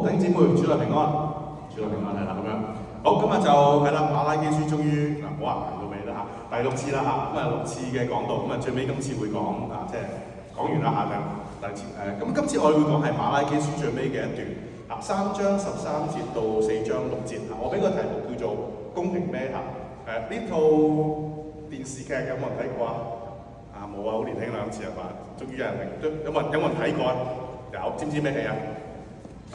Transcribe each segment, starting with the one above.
弟兄姊妹，主內平安，主內平安係啦咁樣。好，今日就係啦，馬拉基書終於唔好話行到尾啦嚇，第六次啦嚇，咁啊6次嘅講道，咁啊最尾今次會講即係講完啦嚇，第次咁今次我哋會講係馬拉基書最尾嘅一段3章13節到4章6節我俾個題目叫做公平咩嚇？呢套電視劇有冇人睇過啊？冇啊，好年輕兩次係嘛？終於有人明，有冇人睇過啊？有，知唔知咩戲啊？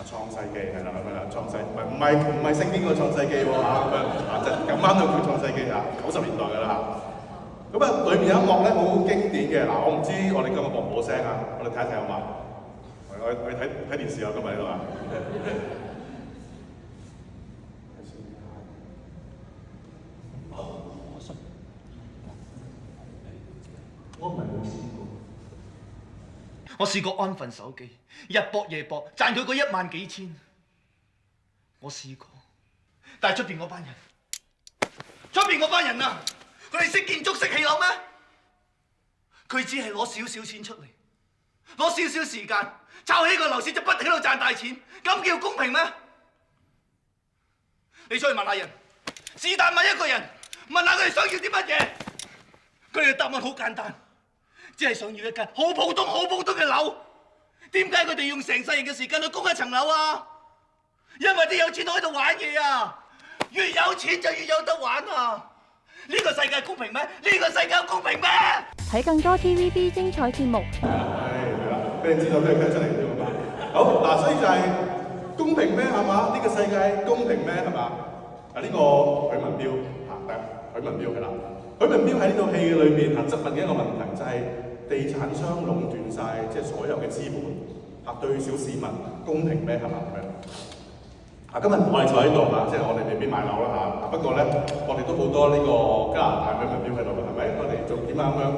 創世記係啦咁樣啦，創世唔係聖經個創世記喎咁樣就咁啱就叫創世記90年代㗎啦嚇。咁裏面有一幕咧好經典嘅我唔知我哋今日播唔播聲我哋睇一睇好嘛？我哋睇電視今日喺度我唔係冇試過。我試過安分守己，日搏夜搏，賺佢嗰1萬幾千。我試過，但係出邊嗰班人啊，佢哋識建築識起樓咩？佢只係攞少少錢出嚟，攞少少時間，炒起個樓市就不停喺度賺大錢，咁叫公平咩？你出去問下人，是但問一個人，問下佢哋想要啲乜嘢，佢哋嘅答案好簡單。只係想要一間好普通嘅樓，點解佢哋用成世人嘅時間去供一層樓啊？因為啲有錢佬喺度玩嘢啊！越有錢就越有得玩啊！呢個世界公平咩？呢個世界公平咩？睇更多 TVB 精彩節目。係啦，俾你知道都係跟出嚟啫嘛。好嗱，所以就係公平咩係嘛？呢個世界公平咩係嘛？呢個許文彪許文彪係啦。許文彪喺呢套戲裏面質問嘅一個問題就係地產商壟斷晒即係所有嘅資本對小市民公平咩係嘛咁樣？今日我哋坐喺度即係我哋未必買樓啦不過咧我哋都好多呢個加拿大許文彪喺度係咪？我哋做點咁樣？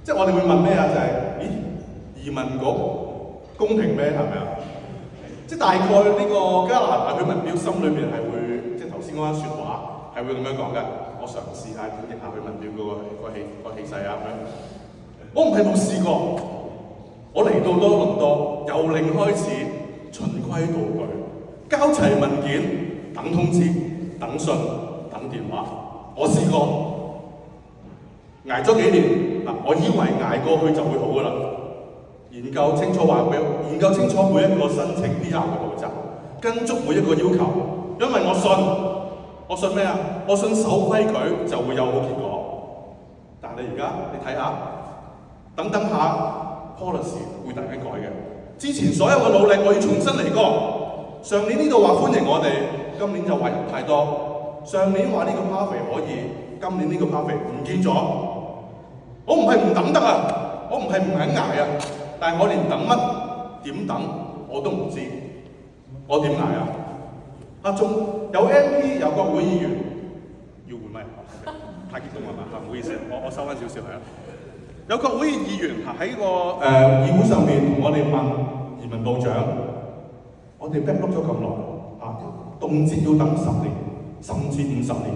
即係我哋會問咩就係移民局公平咩係咪即係大概呢個加拿大許文彪心裏面係會即係頭先嗰番説話係會咁樣講嘅。我嘗試下演繹下許文彪個氣勢咁樣。我唔係冇試過，我嚟到多倫多，由零開始，循規蹈矩，交齊文件，等通知，等信，等電話。我試過，捱咗幾年我以為捱過去就會好㗎啦。研究清楚每一個申請 PR 嘅步驟，跟足每一個要求，因為我信咩啊？我信守規矩就會有好結果。但係你而家你睇下，等下 policy 會突然間改嘅。之前所有嘅努力我要重新嚟過。上年呢度話歡迎我哋，今年就話人太多。上年話呢個 party 可以，今年呢個 party 唔見咗。我唔係唔等得我唔係唔肯捱但係我連等乜點等我都唔知，我點捱仲有 MP 有國會議員要換咪？太激動啦嘛！唔好意思，我收翻少少係啦。有國會議員喺個議會上面同我哋問移民部長，我哋 back up 咗咁耐動輒要等10年，甚至50年，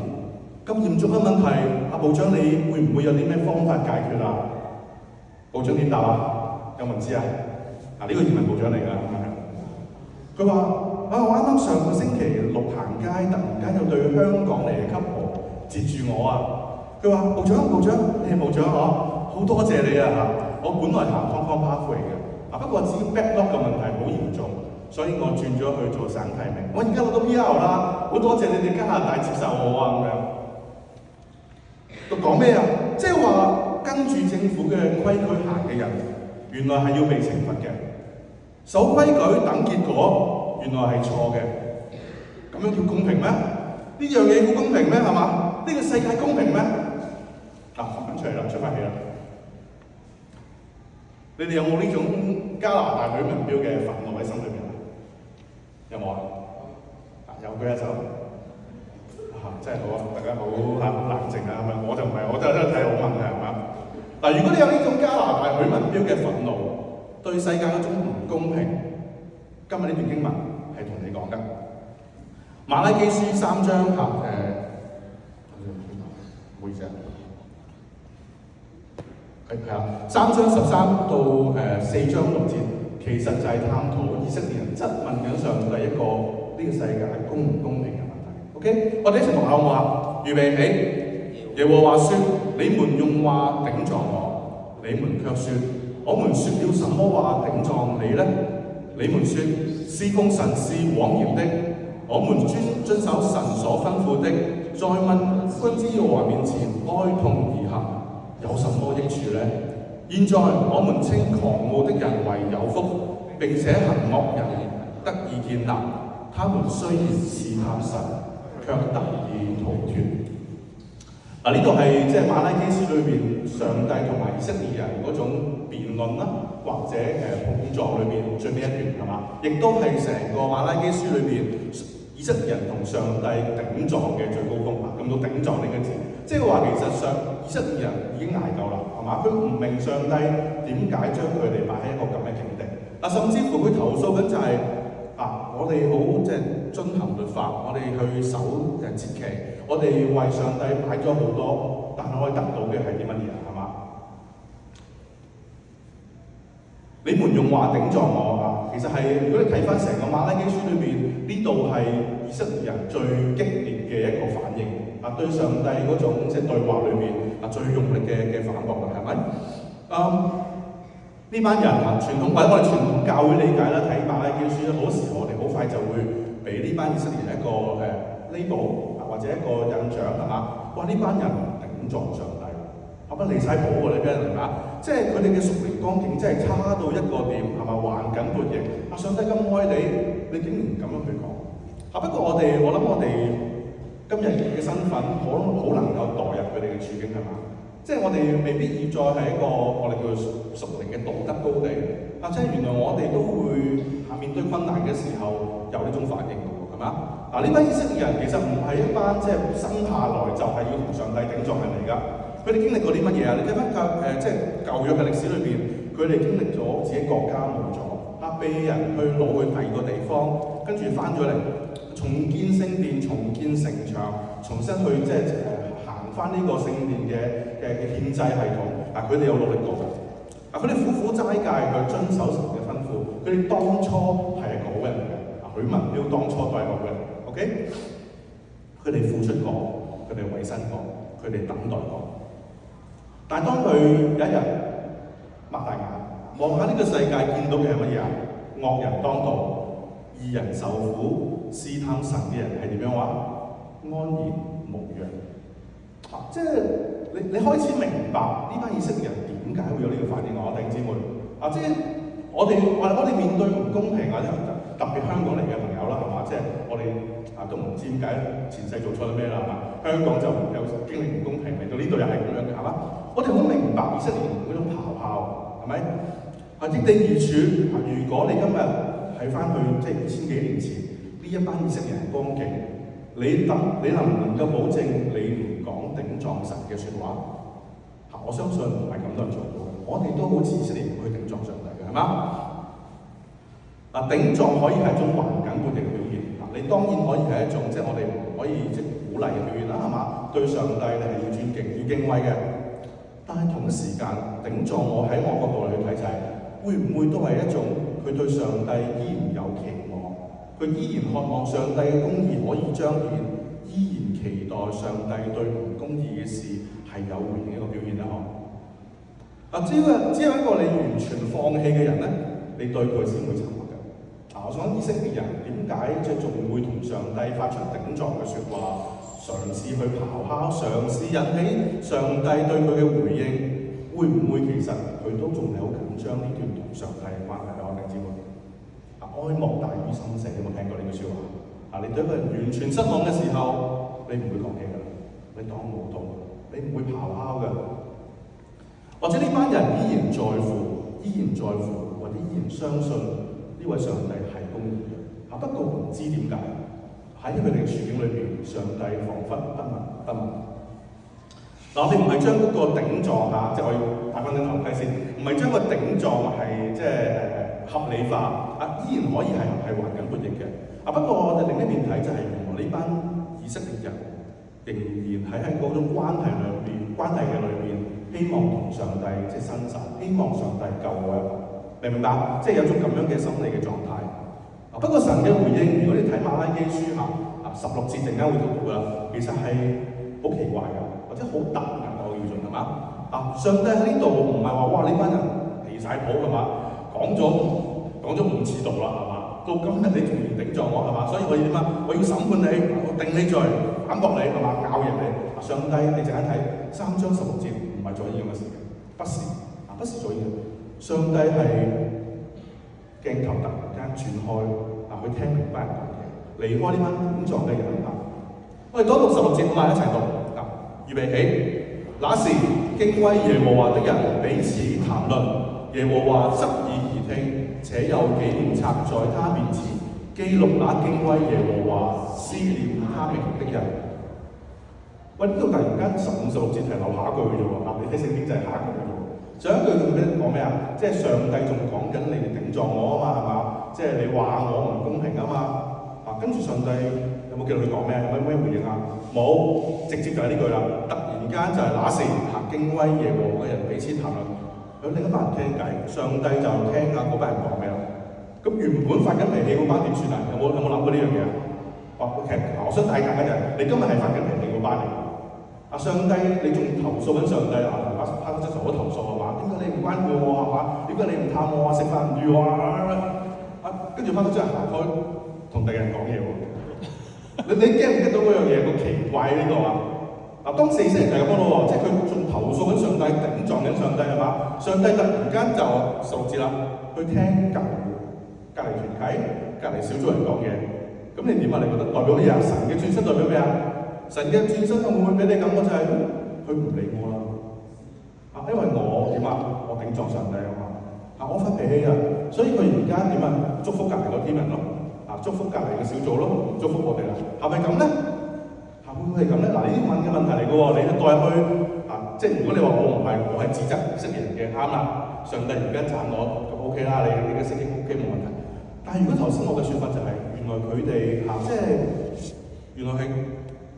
咁嚴重嘅問題，部長你會唔會有啲咩方法解決啊？部長點答有冇人知呢個移民部長嚟㗎，佢話。我啱啱上個星期6行街，突然間有對香港嚟嘅 couple 截住我佢話部長，你係部長好多謝你我本來行 Hong Kong Pathway 嘅不過至於 backlog 嘅問題好嚴重，所以我轉咗去做省提名。我而家攞到 PR 啦，好多謝你哋加拿大接受我咁樣。佢講咩即係話跟住政府嘅規矩行嘅人，原來係要被懲罰嘅。守規矩等結果。原來係錯嘅，咁樣叫公平咩？呢樣嘢好公平咩？係嘛？呢個世界公平咩？翻出嚟啦，出翻嚟啦！你哋有冇呢種加拿大許文彪嘅憤怒喺心裏面有冇有舉一手真係好大家好冷靜咁樣。我就唔係，我真係睇好問嘅係嘛？如果你有呢種加拿大許文彪嘅憤怒，對世界嗰種唔公平，今日呢段經文係同你講嘅。馬拉基書3章唔好意思3章13到4章6節，其實就係探討以色列人質問緊上帝一個呢個世界公唔公平嘅問題。OK， 我哋一齊讀下好唔好啊？預備起，耶和華說：你們用話頂撞我，你們卻說：我們說了什麼話頂撞你呢？你們說侍奉神是枉然的，我們遵守神所吩咐的，在萬軍之耶和華面前哀痛而行，有什麼益處呢？現在我們稱狂傲的人為有福，並且行惡人得以建立，他們雖然試探神，卻得以逃脫。嗱，呢度係即係馬拉基書裏邊上帝同埋以色列人嗰種辯論啦，或者碰撞裏邊最尾一段係嘛？亦都係成個馬拉基書裏邊以色列人同上帝頂撞嘅最高峰啊！咁到頂撞呢個字，即係話其實以色列人已經捱夠啦，係嘛？佢唔明上帝點解將佢哋擺喺一個咁嘅境地。嗱，甚至乎佢投訴緊就係、我哋好即係遵行律法，我哋去守節期，我哋為上帝擺咗好多，但係我哋得到嘅係啲乜嘢啊？係嘛？你們用話頂撞我啊！其實係如果你睇翻成個馬拉基書裏邊，呢度係以色列人最激烈嘅一個反應啊！對上帝嗰種即係對話裏邊最用力嘅反駁啦，係咪？呢班人傳統或者我哋傳統教會理解啦，睇馬拉基書好多時候我哋好快就會俾呢班以色列人一個label 或者一個印象係嘛？哇！呢班人頂撞上帝，係咪離晒譜喎？你俾人明嘛？即係佢哋嘅屬靈光景真係差到一個點，係嘛？橫緊撥翼，上帝咁愛你，你竟然咁樣去講。不過我諗我哋今日嘅身份好能夠代入佢哋嘅處境係嘛？即係我哋未必要再係一個我哋叫屬靈嘅道德高地。即係原來我哋都會面對困難嘅時候有呢種反應嘅喎，係嘛？呢班以色列人其實唔係一班即係生下來就係要同上帝頂撞人嚟㗎。佢哋經歷過啲乜嘢啊？你睇翻即係舊約嘅歷史裏邊，佢哋經歷咗自己國家冇咗，被人去攞去第二個地方，跟住翻咗嚟重建聖殿、重建城牆，重新去即係行翻呢個聖殿嘅憲制系統。佢哋有努力過嘅。佢哋苦苦齋戒去遵守神嘅吩咐。佢哋當初係一個好人嚟嘅。許文彪當初都係好人。OK， 佢哋付出過，佢哋委身過，佢哋等待過。但係當佢有一日擘大眼望下呢個世界，見到嘅係乜嘢啊？惡人當道，義人受苦，試探神嘅人係點樣話？安然無恙。即係你開始明白呢班以色列人點解會有呢個反應啊！弟兄姊妹即係我哋面對唔公平特別香港嚟嘅朋友啦，係嘛？即係我哋都唔知點解前世做錯咗咩啦，係嘛？香港就有經歷唔公平，嚟到呢度又係咁樣嘅，係嘛？我哋好明白以色列人嗰種咆哮，係咪？逆地而處。如果你今日睇翻去即係2000幾年前呢一班以色列人光景，你能唔能夠保證你唔講頂撞神嘅説話？我相信唔係咁多人做到嘅。我哋都好似以色列人去頂撞上帝嘅，係嘛？頂撞可以係一種橫緊撥翼嘅表現。你當然可以係一種即係我哋唔可以即係鼓勵嘅表現啦，係嘛？對上帝你係要尊敬、要敬畏嘅。但係同一時間頂撞我喺我角度嚟去睇就係、會唔會都係一種佢對上帝依然有期望，佢依然渴望上帝嘅公義可以彰顯，依然期待上帝對唔公義嘅事係有回應一個表現啦？只有一個你完全放棄嘅人咧，你對佢先會沉默嘅。我想以色列人點解即係仲會同上帝發出頂撞嘅説話，嘗試去咆哮，嘗試引起上帝對佢嘅回應，會唔會其實佢都仲係好緊張呢段同上帝嘅關係咧？我哋知道哀莫大於心死，有冇聽過呢句説話？你對一個人完全失望嘅時候，你唔會講嘢㗎，你當冇到，你唔會咆哮㗎。或者呢班人依然在乎，或者依然相信呢位上帝係公義嘅。不過唔知點解喺佢哋嘅處境裏邊，上帝彷彿不聞不問。我哋唔係將嗰個頂撞即係我要戴翻頂頭盔先，唔係將個頂撞係即係合理化，依然可以係橫緊撥翼嘅。不過我哋另一面睇就係原來呢班以色列人仍然喺嗰種關係嘅裏邊，希望同上帝即係伸手，希望上帝救我一明唔明白？即係有種咁樣嘅心理嘅狀態。不過神嘅回應，如果你睇馬拉基書16節，陣間會讀到㗎啦，其實係好奇怪㗎，或者好突兀我要做係嘛？上帝喺呢度唔係話哇呢班人離晒譜係嘛？講咗5次道啦係嘛？到今日你仲唔頂撞我係嘛？所以我要點啊？我要審判你，我定你罪，反駁你係嘛？咬人你。上帝你陣間睇3章16節，唔係做呢樣嘅事嘅，不是做呢樣。上帝係鏡頭突然間轉開，去聽明班人講嘢，離開呢班頂撞嘅人我哋多讀16節，好嘛？一齊讀預備起。那時敬畏耶和華的人彼此談論，耶和華側耳而聽，且有紀念冊在他面前，記錄那敬畏耶和華、思念他名的人。喂，呢度突然間15、16節係留下一句嘅啫喎，你睇聖經就係下一句嘅啫喎。上一句仲講咩啊？即係上帝仲講緊你哋頂撞我啊嘛，係嘛？即係你話我唔公平啊嘛。跟住上帝有冇記到佢講咩？有咩回應啊？冇，直接就係呢句啦。突然間就係那時敬畏耶和華嘅人彼此談論，有另一班人傾偈，上帝就聽下嗰班人講咩啦。咁原本發緊脾氣嗰班點算啊？有冇諗過呢樣嘢啊？其實我想大家嘅就係你今日係發緊脾氣嗰班嚟。上帝，你仲投訴緊上帝拍咗隻手都投訴係嘛？點解你唔關顧我係嘛？點解你唔探我啊？食飯唔預我啊？跟住拍咗隻行開，同第二人講嘢喎。你驚唔驚到嗰樣嘢？好奇怪呢個啊！當4星人就係咁樣咯喎，即係佢仲投訴緊上帝，頂撞緊上帝係嘛？上帝突然間就數字啦，去聽隔離團體、隔離小組人講嘢。咁你點啊？你覺得代表乜嘢啊？神嘅轉身代表咩啊？神嘅轉身會唔會俾你感覺就係佢唔理我啦？因為我點啊？我頂撞上帝啊嘛！我發脾氣啊，所以佢而家點啊？祝福隔離嗰啲人咯，祝福隔離嘅小組咯，唔祝福我哋啦，係咪咁咧？會唔會係咁咧？呢啲問嘅問題嚟嘅喎，你代入去即係如果你話我係指責以色列人嘅，啱啦，上帝而家讚我咁 OK 啦，你嘅聖經 OK 冇問題。但係如果頭先我嘅説法就係、原來佢哋即係原來係。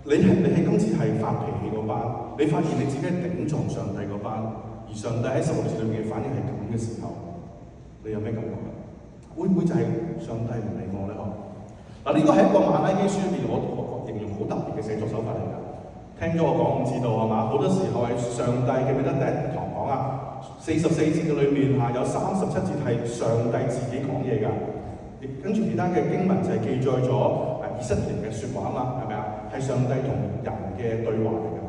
你係今次係發脾氣嗰班，你發現你自己係頂撞上帝嗰班，而上帝喺16節裏面嘅反應係咁嘅時候，你有咩感覺啊？會唔會就係上帝唔理我咧？呢個係一個馬拉基書入邊我形容好特別嘅寫作手法嚟㗎。聽咗我講5次道係嘛？好多時候係上帝記唔記得第一堂講44節嘅裏面有37節係上帝自己講嘢㗎，跟住其他嘅經文就係記載咗以色列人嘅説話嘛，係咪啊？係上帝同人嘅對話嚟㗎。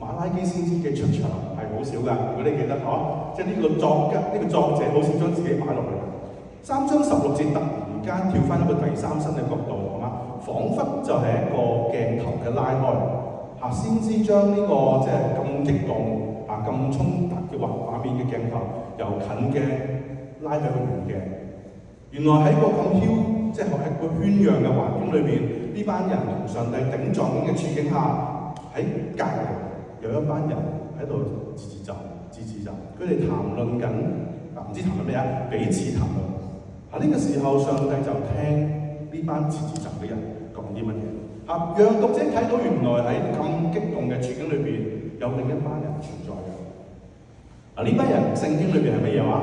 馬拉基先知嘅出場係好少㗎，如果你記得即係呢個作者好少將自己擺落去。3章16節突然間跳翻一個第三身嘅角度，係嘛？彷彿就係一個鏡頭嘅拉開，先知將呢個即係咁激動咁衝突嘅畫面嘅鏡頭由近嘅拉去遠嘅。原來喺個咁即係喺個圈養嘅環境裏邊，呢班人同上帝頂撞緊嘅處境下，喺隔離有一班人喺度自責，佢哋談論緊唔知談論咩啊？彼此談論。呢個時候上帝就聽呢班自責嘅人講啲乜嘢，讓讀者睇到原來喺咁激動嘅處境裏邊，有另一班人存在嘅。呢班人聖經裏邊係乜嘢話？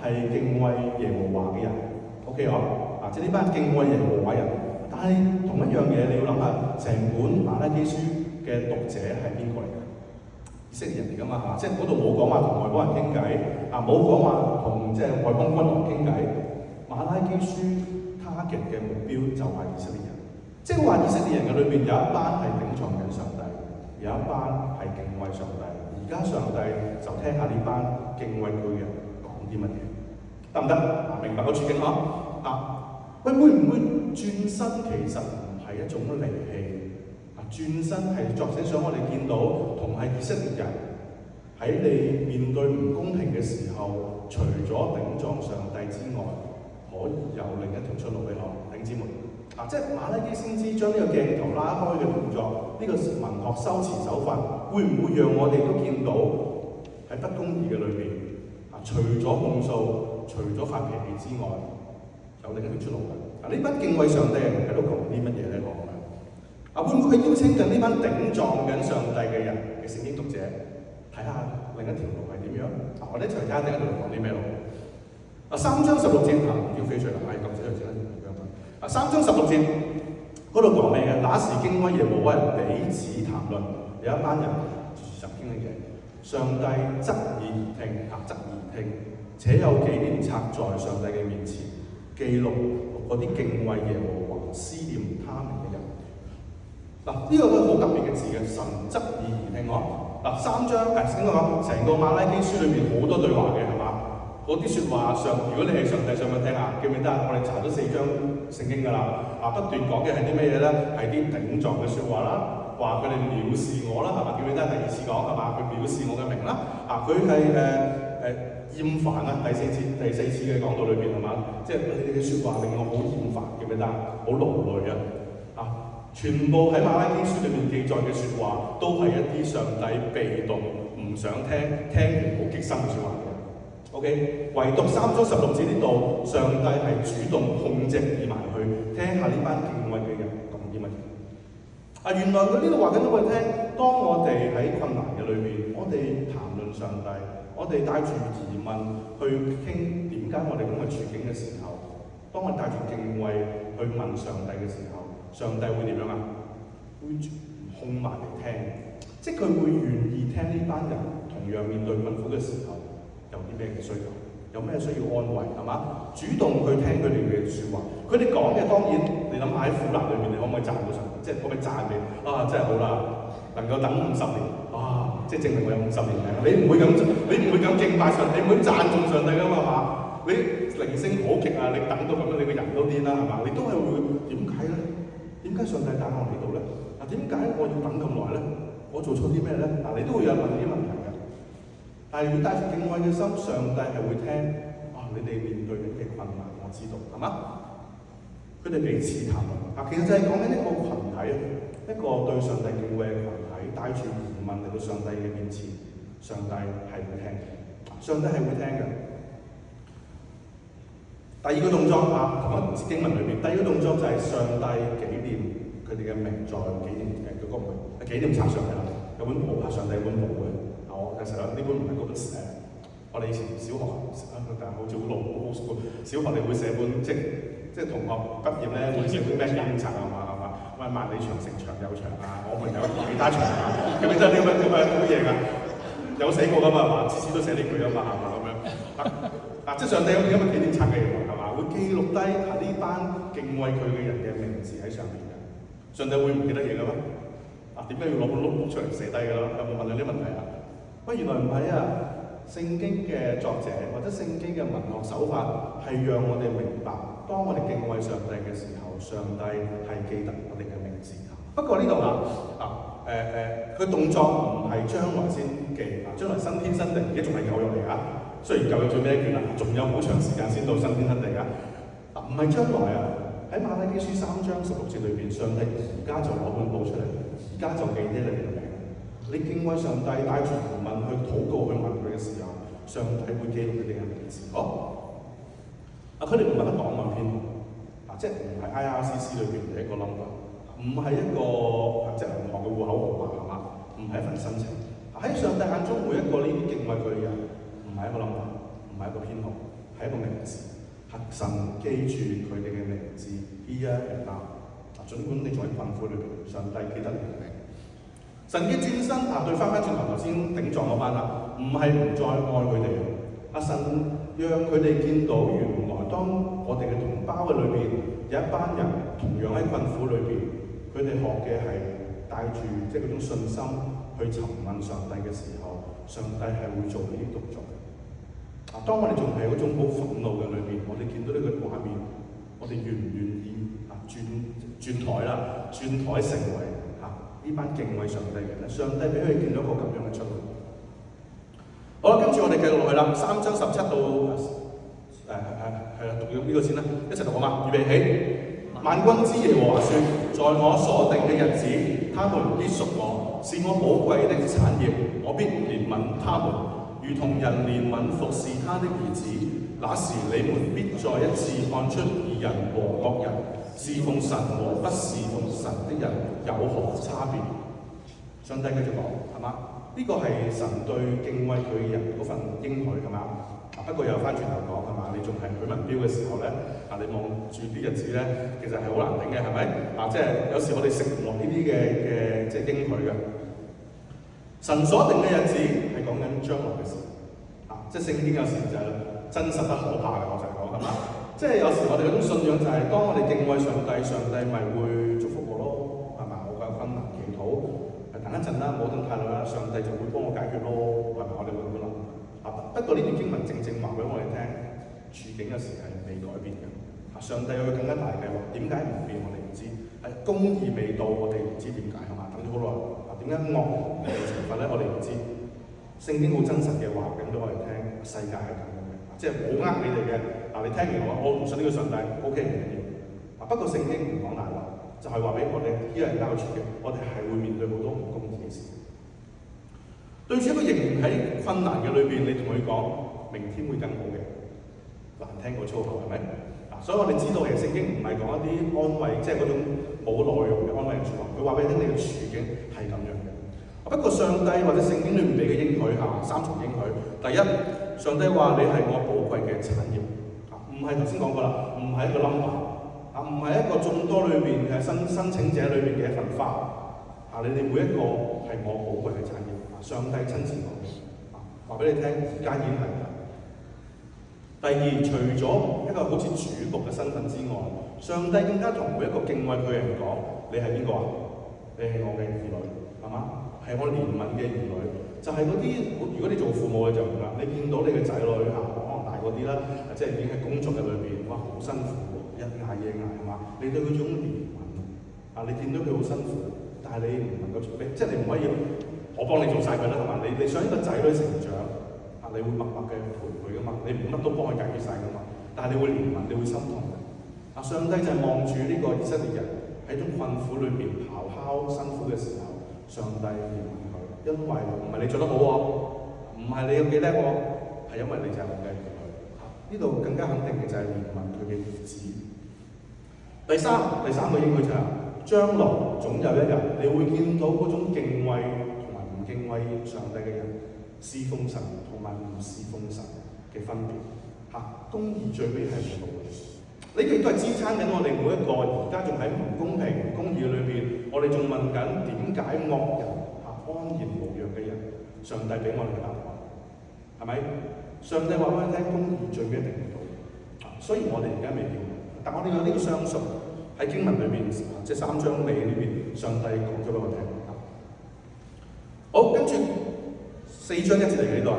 係敬畏耶和華嘅人。OK 即係呢班敬畏耶和華人。但係同一樣嘢，你要諗下，成本馬拉基書嘅讀者係邊個嚟㗎？以色列人嚟㗎嘛，即係嗰度冇講話同外邦人傾偈，冇講話同即係外邦君王傾偈。馬拉基書 target 嘅目標就係以色列人，即係話以色列人嘅裏邊有一班係頂撞緊上帝，有一班係敬畏上帝。而家上帝就聽下呢班敬畏佢嘅人講啲乜嘢，得唔得？明白個處境會唔會轉身其實唔係一種離棄？轉身係作者想我哋見到，同係以色列人喺你面對唔公平嘅時候，除咗頂撞上帝之外，可以有另一條出路俾我，弟兄姊妹。即係馬拉基先知將呢個鏡頭拉開嘅動作，呢個文學修辭手法，會唔會讓我哋都見到喺不公義嘅裏邊，除咗控訴、除咗發脾氣之外，有另一條出路嘅。呢班敬畏上帝嘅人喺度講啲乜嘢咧？會唔會佢邀請緊呢班頂撞緊上帝嘅人嘅聖經讀者睇下另一條路係點樣？我哋一齊睇下另一條路講啲咩路。3章16節要飛出嚟，咁寫嚟先啦。3章16節嗰度講咩嘅？那時敬畏耶和華人彼此談論，有一班人就傾嘅嘢，上帝側耳而聽，側耳而聽，且有紀念冊在上帝嘅面前，記錄嗰啲敬畏耶和華、思念他名嘅人。呢個都係好特別嘅字嘅，神側耳而聽3章先講成個馬拉基書裏邊好多對話嘅係嘛？嗰啲説話如果你係上帝想唔想聽啊？記唔記得我哋查咗4章聖經㗎啦，不斷講嘅係啲咩嘢咧？係啲頂撞嘅説話啦，話佢哋藐視我啦，係嘛？記唔記得第2次講係嘛？佢藐視我嘅名啦，佢係厭煩啊！第4次嘅講道裏邊係嘛？即係你哋嘅説話令我好厭煩，記唔記得？好勞累啊！全部喺馬拉基書裏面記載嘅説話，都係一啲上帝被動唔想聽完好激心嘅説話嘅。OK， 唯獨3章16節呢度，上帝係主動控隻耳埋去聽下呢班敬畏嘅人講啲乜嘢。原來佢呢度話緊俾我哋聽，當我哋喺困難嘅裏邊，我哋談論上帝，我哋帶住疑問去傾點解我哋咁嘅處境嘅時候，當我哋帶住敬畏去問上帝嘅時候，上帝會點樣啊？會控埋嚟聽，即係佢會願意聽呢班人同樣面對困苦嘅時候有啲咩嘅需求，有咩需要安慰係嘛？主動去聽佢哋嘅説話，佢哋講嘅當然你諗下喺苦難裏面，你可唔可以讚到上帝？即係可唔可以讚你真係好啦，能夠等50年即係證明我有50年命。你唔會咁敬拜上帝，你唔會讚頌上帝㗎嘛？你靈性好極啊！你等到咁樣，你個人都癲啦係嘛？你都係會點解咧？點解上帝帶我嚟到咧？點解我要等咁耐咧？我做錯啲咩咧？你都會有問呢啲問題嘅。但係如果帶住敬畏嘅心，上帝係會聽你哋面對嘅困難，我知道係嘛？佢哋彼此談論其實就係講緊一個群體，一個對上帝敬畏嘅群體，帶住疑問嚟到上帝嘅面前，上帝係會聽嘅。上帝係會聽嘅。第二個動作同一節經文裏邊，第二個動作就係上帝紀念佢哋嘅名在紀念嗰個紀念冊上嘅啦，有本簿上帝有本簿嘅。我其實呢本唔係嗰本我哋以前小學但係好似好老好熟，小學你會寫本即係同學畢業咧會寫本咩紀念冊係嘛？萬里長城長又長我們有幾多長咁你真係啲咁嘅嘢㗎？有寫過㗎嘛係嘛？次次都寫呢句㗎嘛係嘛咁樣即係上帝有啲咁嘅紀念冊嘅嘢係嘛？會記錄低呢班敬畏佢嘅人嘅名字喺上面嘅。上帝會唔記得嘢嘅咩？點解要攞本碌簿出嚟寫低㗎啦？有冇問你啲問題啊？原來唔係啊！聖經嘅作者或者聖經嘅文學手法係讓我哋明白，當我哋敬畏上帝嘅時候，上帝係記得我哋嘅名字。不過呢度佢動作唔係將來先記將來新天新地，而家仲係舊約嚟㗎。雖然舊約最尾一卷啦，仲有好長時間先到新天新地㗎。唔係將來啊！喺馬拉基書3章16節裏邊，上帝而家就攞本簿出嚟，而家就記低你嘅名。你敬畏上帝，帶住疑問去禱告去問佢嘅時候，上帝會記錄佢哋嘅名字。佢哋唔係一個檔案編號，即係唔係 IRCC 裏邊嘅一個 number， 唔係一個即係銀行嘅戶口號碼係嘛？唔係一份申請。喺上帝眼中，每一個呢啲敬畏佢嘅人，唔係一個 number， 唔係一個編號，係一個名字。神記住佢哋嘅名字 here and now。儘管你仲喺困苦裏邊，上帝記得你嘅名。神嘅轉身對翻轉頭先頂撞嗰班唔係唔再愛佢哋。神讓佢哋見到原來當我哋嘅同胞嘅裏邊有一班人同樣喺困苦裏邊，佢哋學嘅係帶住即係嗰種信心去尋問上帝嘅時候，上帝係會做呢啲動作。當我哋仲係嗰種好憤怒嘅裏邊，我哋見到呢個畫面，我哋願唔願意轉台成為呢班敬畏上帝嘅人？上帝俾佢見到一個咁樣嘅出路。好啦，跟住我哋繼續落去啦，3章17到讀咗呢個先啦，一齊讀好嗎？預備起。萬軍之耶和華說：在我所定嘅日子，他們必屬我，是我寶貴的產業，我必憐憫他們，如同人憐憫服侍他的兒子。那時你們必再一次看出義人和惡人，侍奉神和不侍奉神的人有何差別？上帝繼續講係嘛？呢個係神對敬畏佢嘅人嗰份應許係嘛？不過又翻轉頭講係嘛？你仲係許文彪嘅時候咧，你望住啲日子咧，其實係好難頂嘅，係咪？即係有時我哋食唔落呢啲嘅即係應許嘅。神所定嘅日子係講緊將來嘅事，即係聖經有時就真實得可怕嘅，我成日講係嘛？即係有時我哋嗰種信仰就係當我哋敬畏上帝，上帝咪會祝福我咯，係嘛？我有困難祈禱，等一陣啦，唔好等太耐啦，上帝就會幫我解決咯，係咪？我哋會咁樣諗。不過呢段經文正正話俾我哋聽，處境有時係未改變嘅。上帝有佢更加大計劃，點解唔變我哋唔知？公義未到，我哋唔知點解係嘛？等咗好耐，點解惡嘅懲罰咧？我哋唔知。聖經好真實嘅話緊俾我哋聽，世界係咁樣嘅，即係冇呃你哋嘅。你聽完我唔信呢個上帝 ，OK 唔緊要。不過聖經唔講大話，就係話俾我哋呢個人交出嘅，我哋係會面對好多唔公義嘅事。對住一個仍然喺困難嘅裏邊，你同佢講明天會更好嘅，難聽過粗口係咪？所以我哋知道其實聖經唔係講一啲安慰，即係嗰種冇內容嘅安慰説話。佢話俾你聽，你嘅處境係咁樣嘅。不過上帝或者聖經裏面俾嘅應許三重應許。第一，上帝話你係我寶貴嘅產業，唔係頭先講過啦，唔係一個 number，唔係一個眾多裏邊嘅申請者裏邊嘅一份花，你哋每一個係我寶貴嘅產業。上帝親自講嘅，話俾你聽，而家已經係啦。第二，除咗一個好似主僕嘅身份之外，上帝更加同每一個敬畏佢嘅人講：你係邊個啊？你係我嘅兒女，係嘛？係我憐憫嘅兒女，就係嗰啲。如果你做父母嘅就唔啦，你見到你嘅仔女可能大嗰啲啦，即係已經喺工作嘅裏邊，哇，好辛苦喎，日捱夜捱係嘛？你對佢種憐憫你見到佢好辛苦，但係你唔能夠即係你唔可以，我幫你做晒佢啦，係嘛？你想一個仔女成長你會默默嘅陪佢噶嘛？你唔乜都幫佢解決晒噶嘛？但係你會憐憫，你會心痛嘅。上帝就係望住呢個以色列人喺種困苦裏邊咆哮辛苦嘅時候，上帝憐憫佢，因為唔係你做得好喎，唔係你有幾叻喎，係因為你就係我嘅兒女。呢度更加肯定嘅就係憐憫佢嘅兒子。第三個應許就係將來總有一日，你會見到嗰種敬畏同埋唔敬畏上帝嘅人，侍奉神同埋唔侍奉神嘅分別。公義最尾係冇到嘅。呢個亦都係支撐緊我哋每一個而家仲喺唔公平、唔公義裏邊，我哋仲問緊點解惡人安然無恙嘅人，上帝俾我哋嘅答案係咪？上帝話俾我聽，公義最尾一定到。雖然我哋而家未見到，但我哋有呢個相信喺經文裏邊，即係3章尾呢邊，上帝講咗俾我聽。好，跟住4章1節嚟嘅呢度，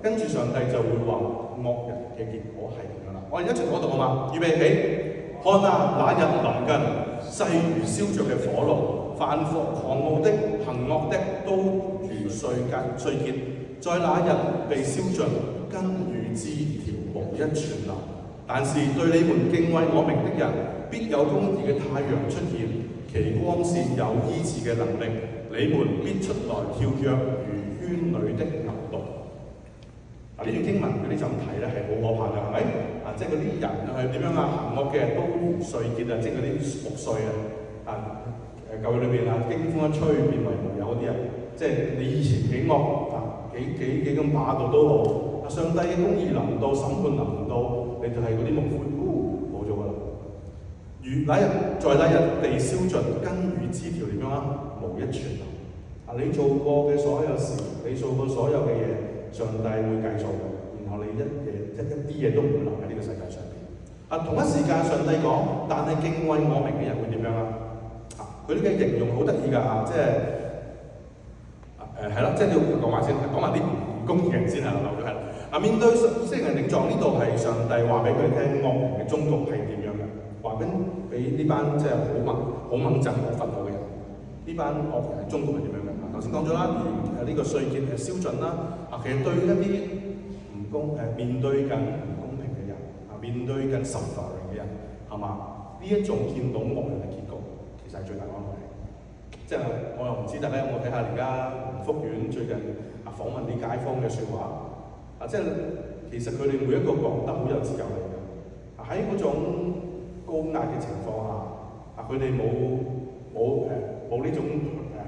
跟住上帝就會話惡人嘅結果係點樣啦。我哋一齊講到好嘛？預備起，看啊，那日臨近，勢如燒着嘅火爐，犯狂傲的、行惡的都如碎結，在那日被燒盡，根與枝條無一存留。但是對你們敬畏我名的人，必有公義嘅太陽出現，其光線有醫治嘅能力，你們必出來跳躍如圈裏的牛犢。呢段經文嗰啲就咁睇咧，係好可怕嘅，係咪？即係嗰啲人係點樣行惡嘅都如碎結即係嗰啲木碎舊約裏邊經風一吹變為無有嗰啲人，即係你以前幾惡幾咁霸道都好，上帝嘅公義臨到，審判臨到，你就係嗰啲木灰，冇咗㗎啦。在那日被燒盡，根與枝條點樣無一存留。你做過嘅所有事，你做過所有嘅嘢，上帝會計數，然後你一啲嘢都唔會留喺呢個世界上邊。同一時間上帝講，但係敬畏我名嘅人會點樣佢呢嘅形容好得意㗎即係係啦，即係要講埋先，講埋啲唔公義嘅人先留咗係啦。面對以色列人領狀呢度係上帝話俾佢聽惡人嘅終局係點樣嘅，話俾呢班即係好猛震、好憤怒嘅人，呢班惡人嘅終局係點樣嘅？頭先講咗啦，呢個碎結係燒盡啦。其實對一啲面對緊唔公平嘅人，面對緊suffering嘅人，係嘛？呢一種見到惡人嘅結局，其實係最大安慰。即係我又唔知大家有冇睇下而家福苑最近訪問啲街坊嘅説話即係其實佢哋每一個講得好有自由嚟嘅。喺嗰種高壓嘅情況下，佢哋冇呢種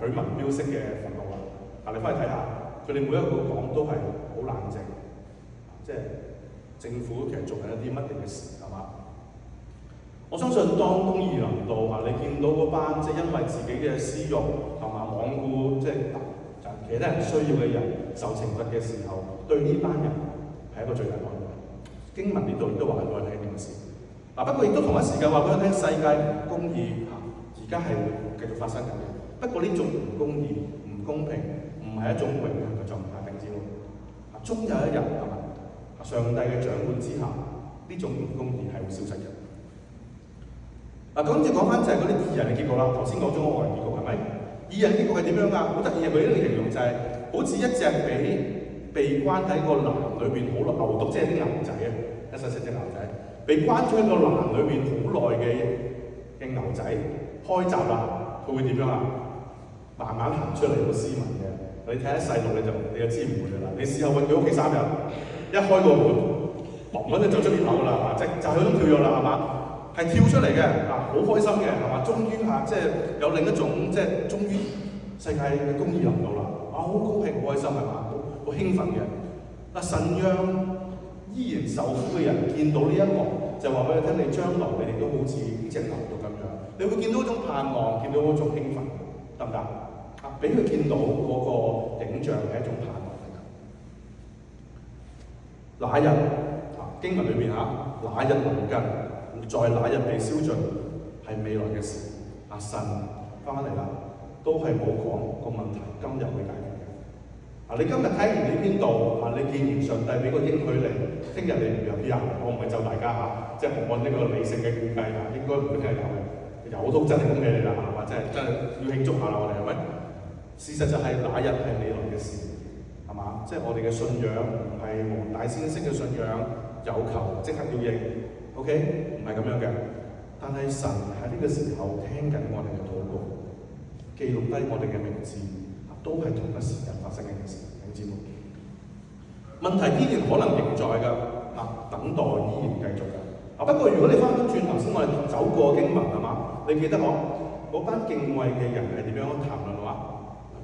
許文彪式嘅憤怒啦。你翻去睇下，佢哋每一個講都係好冷靜，即係政府其實做緊一啲乜嘢嘅事係嘛？我相信當公義臨到你見到嗰班即係因為自己嘅私慾係嘛罔顧即係其他人需要嘅人受懲罰嘅時候，對呢班人係一個最大安慰。經文呢度亦都話俾我哋聽呢件事。不過亦都同一時間話俾我聽，世界公義而家係會繼續發生緊嘅。不過呢種唔公義、唔公平，唔係一種永恆嘅狀態，定之喎。終有一日係咪？上帝嘅掌管之下，呢種唔公義係會消失嘅。咁接講翻就係嗰啲義人嘅結局啦。頭先講咗惡人結局係咪？義人結局係點樣㗎？好得意嘅，佢呢個形容就係、好似一隻被關喺個欄裏邊好耐，牛犢即係啲牛仔啊，一細隻牛仔被關咗喺個欄裏邊好耐嘅牛仔，開閘啦，佢會點樣啊？慢慢行出嚟，好斯文嘅。你睇下細路你就知唔會㗎啦。你試下揾佢屋企3日，一開個門，嘣嗰陣就出面口啦，就係嗰種跳躍啦，係嘛？係跳出嚟嘅，好開心嘅，係嘛？終於即係有另一種即係終於世界嘅公義臨到啦，好高興，好開心係嘛？好興奮嘅。神讓依然受苦嘅人見到呢一幕，就話俾佢聽：你將來你哋都好似呢隻牛犢咁樣，你會見到一種盼望，見到嗰種興奮，得唔得？俾佢見到嗰個影像係一種盼望嚟㗎。那日經文裏邊那日臨近，在那日被燒盡，係未來嘅事。神翻嚟啦，都係冇講個問題，今日會解決嘅。你今日睇完呢篇道，你見完上帝俾個應許你，聽日你唔有啲我唔係就大家即係按呢個理性嘅估計應該唔會聽日有嘅，有都真係恭喜你啦，係嘛？真係要慶祝下啦，我哋係咪？事實就係那日係未來嘅事，係嘛？即係我哋嘅信仰唔係黃大仙式嘅信仰，有求即刻要應 ，OK？ 唔係咁樣嘅。但係神喺呢個時候聽緊我哋嘅禱告，記錄低我哋嘅名字，都係同一時間發生嘅事，你知冇？問題依然可能仍在㗎，等待依然繼續㗎。不過如果你翻返轉頭先，我哋走過經文係嘛？你記得嗰班敬畏嘅人係點樣談論話？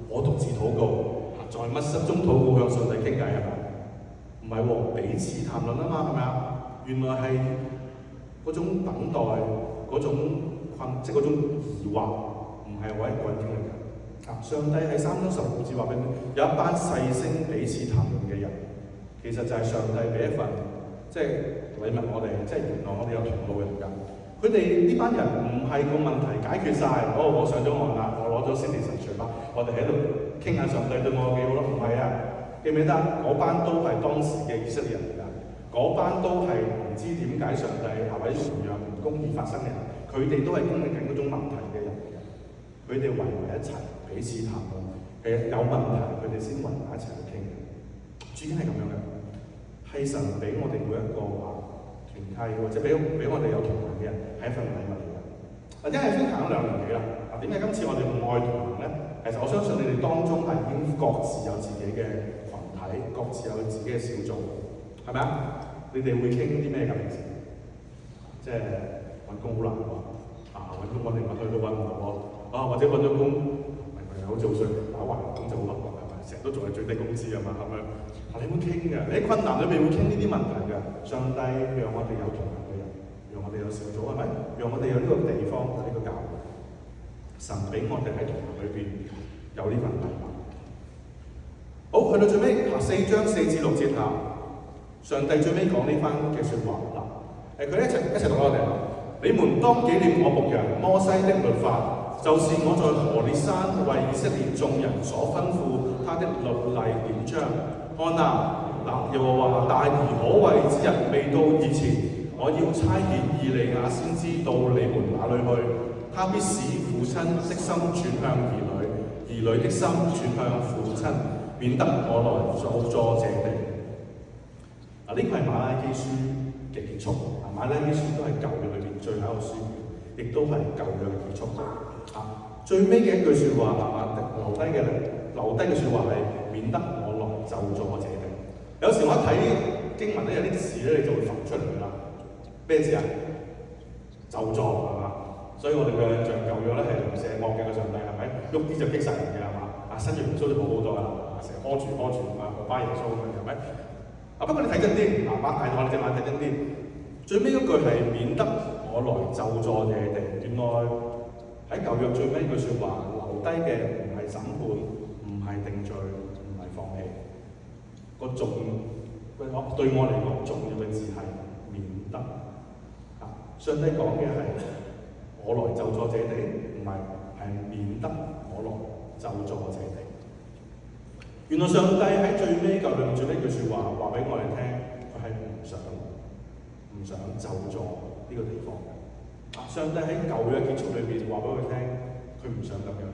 我獨自禱告，在密室中禱告向上帝傾偈係咪？唔係喎，彼此談論啊嘛，係咪啊？原來係嗰種等待，嗰種即係嗰種疑惑，唔係我一個人經歷嘅。上帝喺3章16節話俾你，有一班細聲彼此談論嘅人，其實就係上帝俾一份即係禮物我哋，即係原來我哋有同路人㗎。佢哋呢班人唔係個問題解決晒，我上咗岸啦，我攞咗citizenship啦，我哋喺度傾下上帝對我幾好咯，唔係啊，記唔記得？嗰班都係當時嘅以色列人嚟㗎，嗰班都係唔知點解上帝係咪同樣唔公義發生嘅人，佢哋都係經歷緊嗰種問題嘅人嚟嘅，佢哋圍埋一齊彼此談論，有問題佢哋先圍埋一齊去傾嘅，主經係咁樣嘅，係神俾我哋每一個團契或者俾我哋有同行嘅人係一份禮物嚟嘅。因為先行咗2年幾啦，點解今次我哋唔愛同行咧？其實我相信你哋當中係已經各自有自己嘅群體，各自有自己嘅小組，係咪啊？你哋會傾啲咩㗎？平時即係揾工好難喎，揾工我哋揾去都揾唔到喎，或者揾咗工好做衰打橫工就好難喎，係咪？成日都仲係最低工資啊嘛，係咪？你會傾嘅，你喺困難裏邊會傾呢啲問題嘅。上帝讓我哋有同行嘅人，讓我哋有小組，係咪？讓我哋有呢個地方，呢個教會。神俾我哋喺同行裏邊有呢份禮物。好，去到最尾4章4至6節上帝最尾講呢番嘅説話啦。佢一齊讀我哋。你們當紀念我僕人摩西的律法，就是我在何烈山為以色列眾人所吩咐他的律例典章。看啊，耶和華大而可畏之日未到以前，我要差遣以利亞先知到你們那裏去，他必使父親的心轉向兒女，兒女的心轉向父親，免得我來咒詛這地。呢個係馬拉基書嘅結束。馬拉基書都係舊約裏邊最後一個書，亦都係舊約嘅結束。最尾嘅一句説話留低嘅説話係免得我來咒詛這地。有時我一睇經文咧，有啲字咧你就會浮出嚟啦。咩字啊？咒詛係嘛？所以我哋嘅像舊約咧係零舍惡嘅上帝係咪？喐啲就擊殺人嘅係嘛？新約耶穌就好多啦，成日呵住我巴耶穌咁樣係咪？不過你睇真啲，擘大我哋隻眼睇真啲，最尾嗰句係免得我來咒詛這地。原來喺舊約最尾句説話，留低嘅唔係審判，唔係定罪，唔係放棄。對我嚟講重要嘅字係免得。上帝講嘅係我來咒詛這地，唔係免得我來咒詛這地。原來上帝喺最尾舊約最尾句説話話俾我哋聽，佢係唔想咒詛呢個地方嘅。上帝喺舊約結束裏邊話俾佢聽，佢唔想咁樣。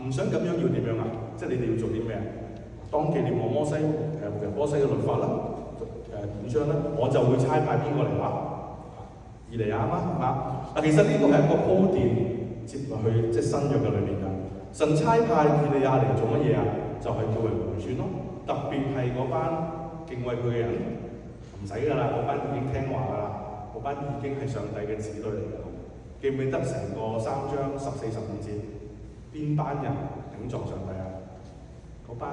唔想咁樣要點樣啊？即係你哋要做啲咩啊？當紀念我摩西摩西嘅律法啦，典章啦，我就會差派邊個嚟話？以利亞嘛，係嘛？其實呢個係一個鋪墊，接落去即係新約嘅裏邊㗎。神差派以利亞嚟做乜嘢啊？就係叫人回轉咯。特別係嗰班敬畏佢嘅人，唔使㗎啦，嗰班已經聽話㗎啦，嗰班已經係上帝嘅子女嚟㗎。記唔記得成個3章14、15節，邊班人頂撞上帝啊？嗰班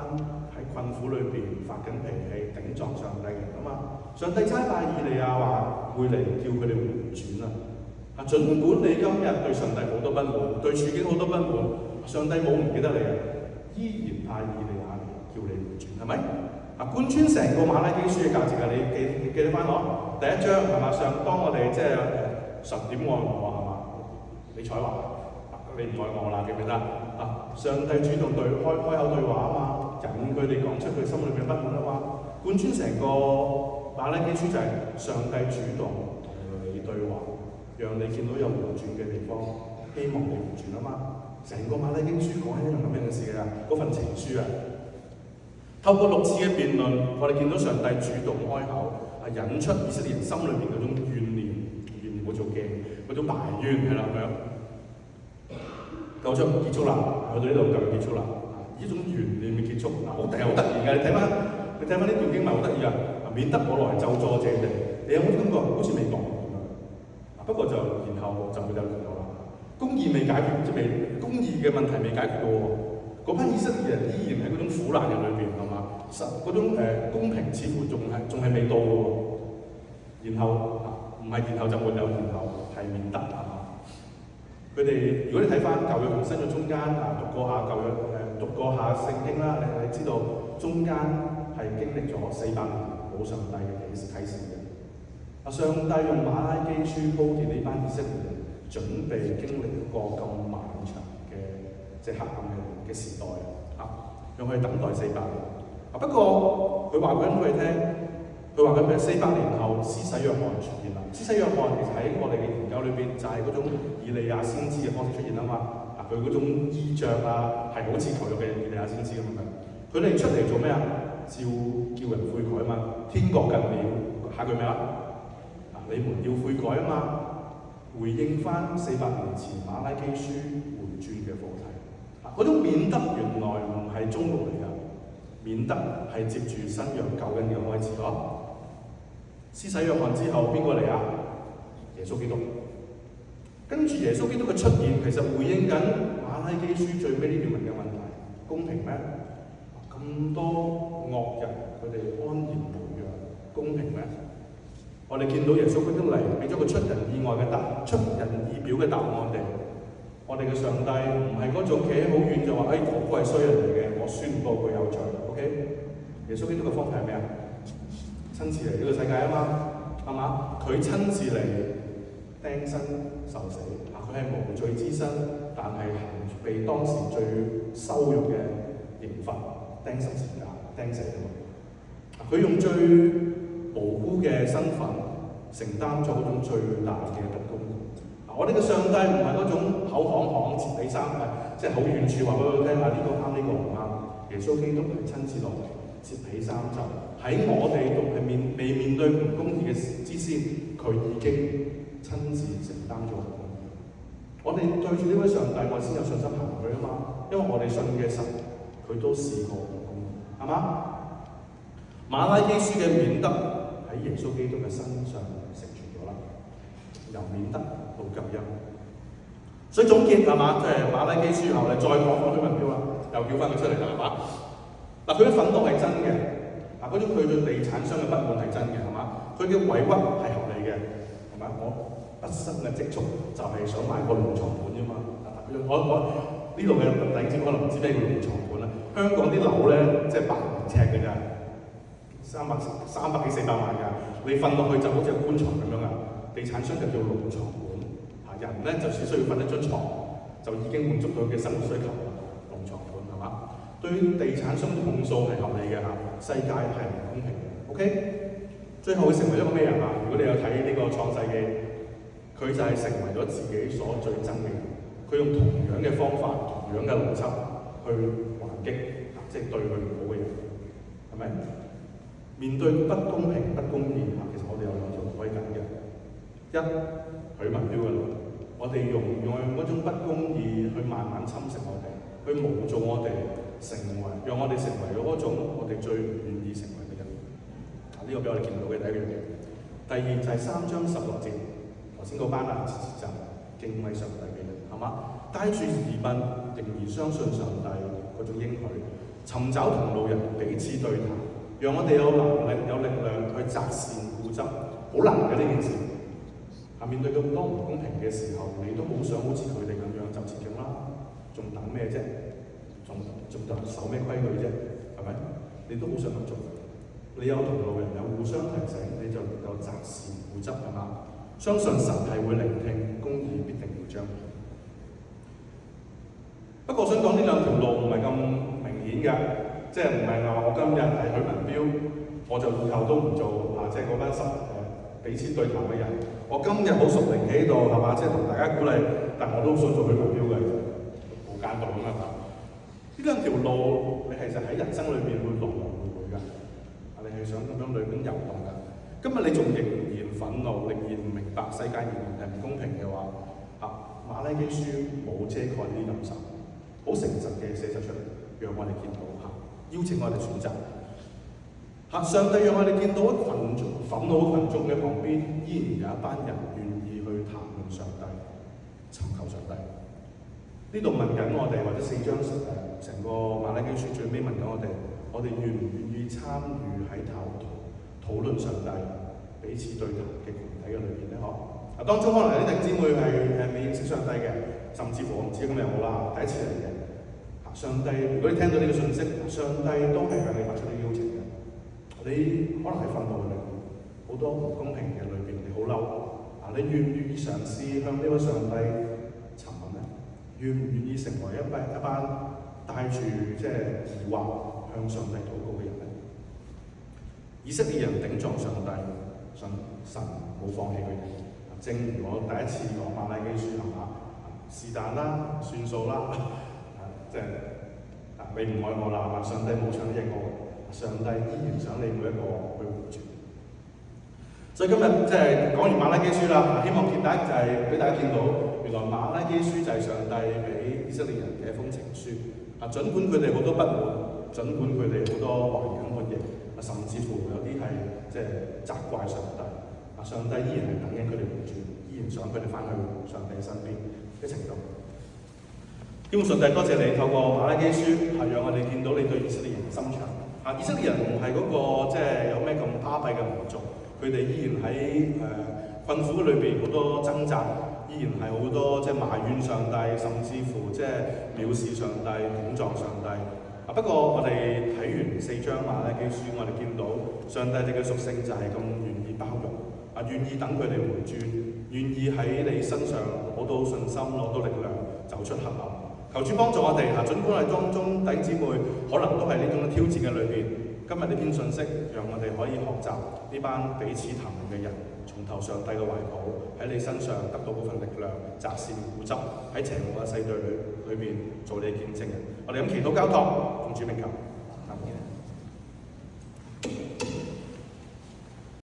喺困苦裏邊發緊脾氣、頂撞上帝嘅人啊嘛。上帝差派以利亞話會嚟叫佢哋回轉啊！儘管你今日對上帝好多不滿，對處境好多不滿，上帝冇唔記得你啊，依然派以利亞嚟叫你回轉，係咪？貫穿成個馬拉基書嘅價值啊！你記得翻我第1章係嘛？當我哋即係神點愛我係嘛？你彩話你唔愛我啦，記唔記得？上帝主動開口對話啊嘛，引佢哋講出佢心裏面不滿啊嘛。貫穿成個馬拉基書就係上帝主動同你對話，讓你見到有回轉嘅地方，希望你回轉啊嘛。成個馬拉基書講緊一樣咁樣嘅事㗎，嗰份情書啊。透過6次嘅辯論，我哋見到上帝主動開口，引出以色列人心裏面嗰種怨念冇做嘅嗰種埋怨係啦咁樣。9章結束啦，去到呢度就結束啦。呢種懸念嘅結束，好突然㗎！你睇翻呢段經文好得意啊！免得我來咒詛這地，你有冇感覺好似未講完啊？不過然後就會有結果啦。公義未解決，即係公義嘅問題未解決到喎。嗰班以色列人依然喺嗰種苦難嘅裏邊，係嘛？嗰種公平似乎仲係未到嘅喎。然後唔係然後就沒有然後，係免得啊！佢哋如果你睇翻舊約同新約中間讀過下舊約讀過下聖經啦，你知道中間係經歷咗400年冇上帝嘅啟示嘅。上帝用馬拉基書鋪墊呢班以色列人，準備經歷一個咁漫長嘅即係黑暗嘅時代讓佢哋等待400年。不過佢話緊佢哋聽，佢話緊咩？400年後，施洗約翰出現啦。施洗約翰其實喺我哋嘅研究裏邊，就係嗰種以利亞先知嘅方式出現啊嘛。佢嗰種衣著係好似舊約嘅以利亞先知咁樣。佢哋出嚟做咩啊？叫人悔改啊嘛。天國近了，下句咩啊？你們要悔改啊嘛。回應翻400年前馬拉基書回轉嘅課題。嗰種免得原來唔係終局嚟㗎，免得係接住新約救恩嘅開始咯。施洗約翰之後邊個嚟啊？耶穌基督。跟住耶穌基督嘅出現，其實回應緊馬拉基書最尾呢段文嘅問題：公平咩？咁多惡人佢哋安然無恙，公平咩？我哋見到耶穌基督嚟，俾咗個出人意表嘅答案我哋。我哋嘅上帝唔係嗰種企喺好遠就話：嗰個係衰人嚟嘅，我宣佈佢有罪。OK？ 耶穌基督嘅方法係咩啊？親自嚟呢個世界啊嘛，係嘛？佢親自嚟釘身受死，佢係無罪之身，但係被當時最羞辱嘅刑罰釘十字架釘死咗。佢用最無辜嘅身份承擔咗嗰種最大嘅不公。我哋嘅上帝唔係嗰種口行折起衫，即係好遠處話俾佢聽呢個啱，呢個唔啱。耶穌基督係親自落嚟折起衫袖，喺我哋仲係未面對唔公義嘅事之先，佢已經親自承擔咗公義。我哋對住呢位上帝，我先有信心行佢啊嘛，因為我哋信嘅神，佢都試過唔公義，係嘛？馬拉基書嘅免得喺耶穌基督嘅身上成全咗啦，由免得到救恩。所以總結係嘛，即係馬拉基書後嚟再講許文彪啦，又叫翻佢出嚟啦，係嘛？佢嘅憤怒係真嘅，嗰種佢對地產商嘅不滿係真嘅，係嘛？佢嘅委屈係合理嘅，係嘛？我畢生嘅積蓄就係想買個農床盤啫嘛。我呢度嘅弟兄可能唔知咩叫農床盤啦。香港啲樓咧即係百零尺嘅咋，300幾400萬㗎。你瞓落去就好似個棺材咁樣啊。地產商就叫農床盤，人咧就只需要瞓一張床，就已經滿足佢嘅生活需求啦。農床盤係嘛？對於地產商嘅控訴係合理嘅嚇，世界係唔公平嘅。OK， 最後會成為一個咩人啊？如果你有睇呢個創世記，佢就係成為咗自己所最憎嘅人。佢用同樣嘅方法、同樣嘅邏輯去還擊，即係對佢唔好嘅人，係咪？面對不公平、不公義嚇，其實我哋有兩條路可以揀嘅。一，許文彪嘅路，我哋用嗰種不公義去慢慢侵蝕我哋，去無造我哋讓我哋成為咗嗰種我哋最唔願意成為嘅人。呢個俾我哋見到嘅第一樣嘢。第二就係3章16節，頭先嗰班就敬畏上帝嘅人，係嘛？帶住疑問，仍然相信上帝嗰種應許，尋找同路人彼此對談，讓我哋有能力、有力量去擇善固執，好難嘅呢件事。面對咁多唔公平嘅時候，你都好想好似佢哋咁樣就前進啦，仲等咩啫？仲守咩規矩啫？係咪？你都好想咁做。你有同路人有互相提醒，你就能夠擇善固執，係嘛？相信神係會聆聽，公義必定會彰顯。不過我想講呢兩條路唔係咁明顯嘅，即係唔係話我今日係許文彪，我就以後都唔做即係嗰班彼此對談嘅人。我今日好屬靈喺度，係嘛？即係同大家鼓勵，但我都想做許文彪嘅，無間道咁係嘛？呢兩條路，你其實喺人生裏邊會來來回回㗎，你係想咁樣裏邊遊動㗎。今日你仲仍然憤怒，仍然唔明白世界仍然係唔公平嘅話，馬拉基書冇遮蓋呢啲感受，好誠實嘅寫咗出嚟，讓我哋見到邀請我哋選擇。上帝讓我哋見到一群憤怒嘅群眾嘅旁邊，依然有一班人願意去談論上帝、尋求上帝。呢度問緊我哋，或者4章成個馬拉基書最尾問緊我哋願唔願意參與喺討論上帝、彼此對談嘅群體嘅裏邊咧？當中可能有啲弟兄姊妹係未認識上帝嘅，甚至乎我唔知今日有冇啦，第一次嚟嘅。上帝，如果你聽到呢個信息，上帝都係向你發出啲邀請嘅。你可能喺憤怒裏邊，好多唔公平嘅裏邊，你好嬲。你願唔願意嘗試向呢位上帝尋問咧？願唔願意成為一班帶住即係疑惑向上帝禱告嘅人咧？以色列人頂撞上帝，神冇放棄佢哋。正如我第一次講馬拉基書係嘛，是但啦，算數啦，即係你唔愛我啦，係嘛？上帝冇搶呢隻歌。上帝依然想你每一個去活住，所以今日即係講完馬拉基書啦，希望見大家就係俾大家見到，原來馬拉基書就係上帝俾以色列人嘅一封情書。儘管佢哋好多不滿，儘管佢哋好多懷疑叛逆，甚至乎有啲係即係責怪上帝。上帝依然係等緊佢哋回轉，依然想佢哋翻去上帝身邊一齊到。基本上帝多謝你透過馬拉基書讓我哋見到你對以色列人嘅心腸。以色列人唔係嗰個即係有咩咁巴閉嘅民族，佢哋依然喺困苦裏邊好多掙扎，依然係好多即係埋怨上帝，甚至乎即係藐視上帝、頂撞上帝。不過我哋睇完4章馬拉基書，我哋見到上帝嘅屬性就係咁願意包容，願意等佢哋回轉，願意喺你身上攞到信心、攞到力量，走出黑暗。求主幫助我哋，儘管我哋當中弟兄姊妹可能都係呢種挑戰嘅裏邊，今日呢篇信息讓我哋可以學習呢班彼此談論嘅人，重投上帝嘅懷抱，喺你身上得到嗰份力量，擇善固執，喺邪惡嘅世代裏邊做你嘅見證人。我哋咁祈禱交託，奉主名求，阿們。